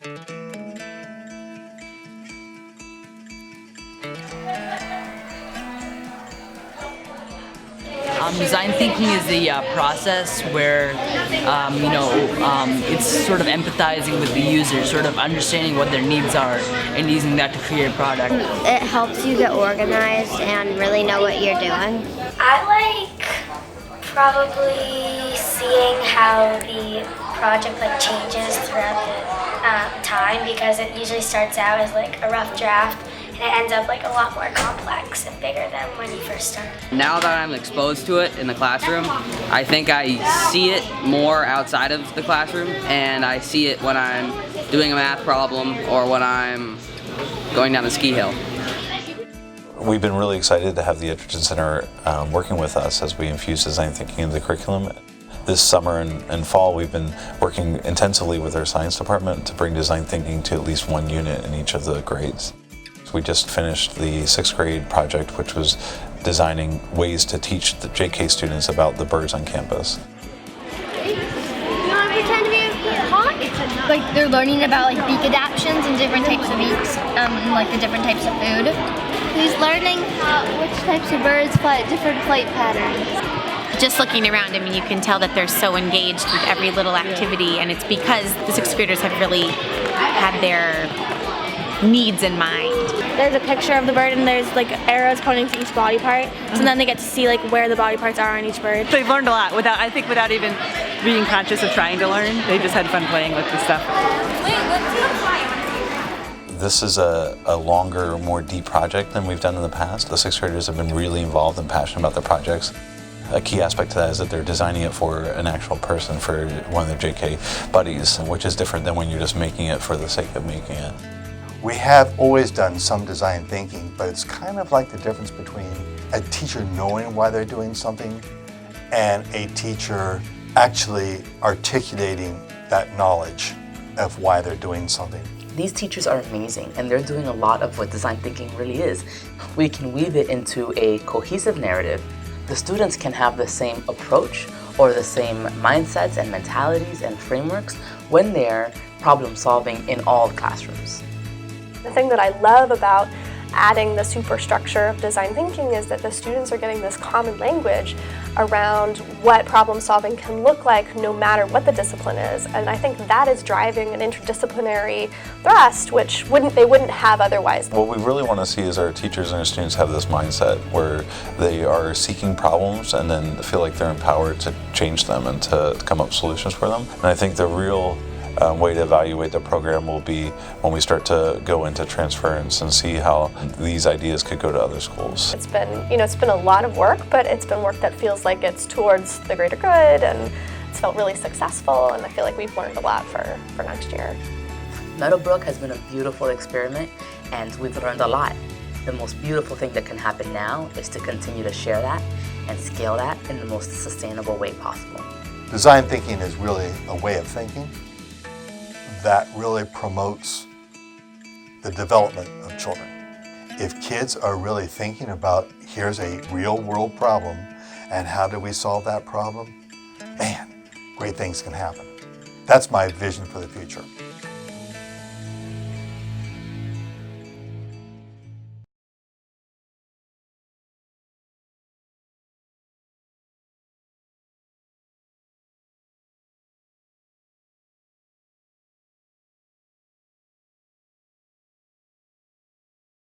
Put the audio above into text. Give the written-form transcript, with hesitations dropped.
Design thinking is the process where, it's sort of empathizing with the user, sort of understanding what their needs are and using that to create a product. It helps you get organized and really know what you're doing. I like probably seeing how the project changes throughout the time, because it usually starts out as a rough draft. And it ends up a lot more complex and bigger than when you first started. Now that I'm exposed to it in the classroom, I think I see it more outside of the classroom, and I see it when I'm doing a math problem or when I'm going down a ski hill. We've been really excited to have the Edgerton Center working with us as we infuse design thinking into the curriculum. This summer and fall, we've been working intensively with our science department to bring design thinking to at least one unit in each of the grades. We just finished the 6th grade project, which was designing ways to teach the JK students about the birds on campus. You want to pretend to be a hawk? They're learning about beak adaptations and different types of beaks, and the different types of food. He's learning which types of birds fly at different flight patterns. Just looking around, you can tell that they're so engaged with every little activity, and it's because the 6th graders have really had their needs in mind. There's a picture of the bird and there's arrows pointing to each body part, so then they get to see where the body parts are on each bird. They've learned a lot without even being conscious of trying to learn. They just had fun playing with the stuff. This is a longer, more deep project than we've done in the past. The 6th graders have been really involved and passionate about their projects. A key aspect to that is that they're designing it for an actual person, for one of their JK buddies, which is different than when you're just making it for the sake of making it. We have always done some design thinking, but it's kind of like the difference between a teacher knowing why they're doing something and a teacher actually articulating that knowledge of why they're doing something. These teachers are amazing, and they're doing a lot of what design thinking really is. We can weave it into a cohesive narrative. The students can have the same approach or the same mindsets and mentalities and frameworks when they're problem solving in all classrooms. The thing that I love about adding the superstructure of design thinking is that the students are getting this common language around what problem solving can look like no matter what the discipline is, and I think that is driving an interdisciplinary thrust which they wouldn't have otherwise. What we really want to see is our teachers and our students have this mindset where they are seeking problems and then feel like they're empowered to change them and to come up with solutions for them. And I think the real way to evaluate the program will be when we start to go into transference and see how these ideas could go to other schools. It's been a lot of work, but it's been work that feels like it's towards the greater good, and it's felt really successful, and I feel like we've learned a lot for next year. Meadowbrook has been a beautiful experiment, and we've learned a lot. The most beautiful thing that can happen now is to continue to share that and scale that in the most sustainable way possible. Design thinking is really a way of thinking that really promotes the development of children. If kids are really thinking about, here's a real world problem and how do we solve that problem, man, great things can happen. That's my vision for the future.